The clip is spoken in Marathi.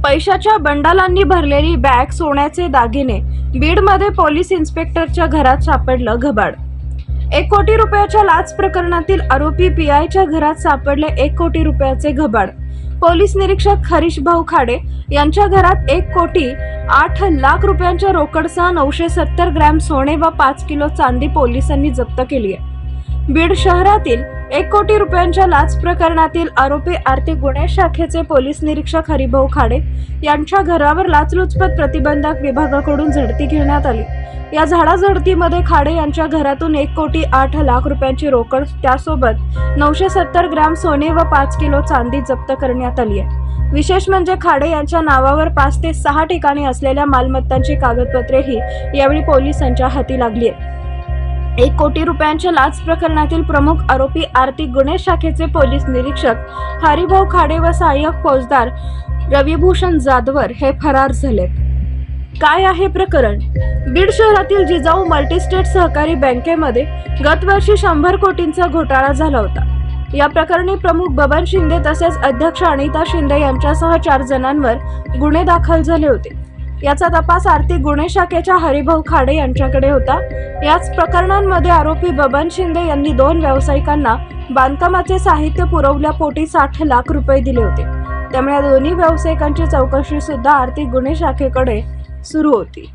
पैशाच्या बंडलांनी भरलेली बॅग, सोन्याचे दागिने. बीडमध्ये पोलीस इन्स्पेक्टरच्या घरात सापडलं घबाड. 1 कोटी रुपयाच्या लाच प्रकरणातील आरोपी पीआयच्या घरात सापडले 1 कोटी रुपयाचे घबाड. पोलीस निरीक्षक हरीश भाऊ खाडे यांच्या घरात 1 कोटी 8 लाख रुपयांच्या रोकडसह 970 ग्रॅम सोने व 5 किलो चांदी पोलिसांनी जप्त केली आहे. बीड शहरातील 1 कोटी रुपयांच्या लाच प्रकरणातील आरोपी आर्थिक गुन्हे शाखेचे पोलीस निरीक्षक हरिभाऊ खाडे यांच्या घरावर लाचलुचपत प्रतिबंधक विभागाकडून झडती घेण्यात आली. या झाडाझडतीमध्ये खाडे यांच्या घरातून 1 कोटी 8 लाख रुपयांची रोकड, त्यासोबत 970 ग्रॅम सोने व 5 किलो चांदी जप्त करण्यात आली आहे. विशेष म्हणजे खाडे यांच्या नावावर 5 ते 6 ठिकाणी असलेल्या मालमत्तांची कागदपत्रेही यावेळी पोलिसांच्या हाती लागली आहेत. 1 कोटी रुपयांच्या लाच प्रकरणातील प्रमुख आरोपी आर्थिक गुन्हे शाखेचे पोलीस निरीक्षक हरिभाऊ खाडे व सहाय्यक फौजदार रविभूषण जाधवर हे फरार झालेत. काय आहे प्रकरण? बीड शहरातील जिजाऊ मल्टीस्टेट सहकारी बँकेमध्ये गत वर्षी 100 कोटींचा घोटाळा झाला होता. या प्रकरणी प्रमुख बबन शिंदे तसेच अध्यक्ष अनिता शिंदे यांच्यासह 4 जणांवर गुन्हे दाखल झाले होते. याचा तपास आर्थिक गुन्हे शाखेच्या हरिभाऊ खाडे यांच्याकडे होता. याच प्रकरणांमध्ये आरोपी बबन शिंदे यांनी 2 व्यावसायिकांना बांधकामाचे साहित्य पुरवल्यापोटी 60 लाख रुपये दिले होते. त्यामुळे या दोन्ही व्यावसायिकांची चौकशी सुद्धा आर्थिक गुन्हे शाखेकडे सुरू होती.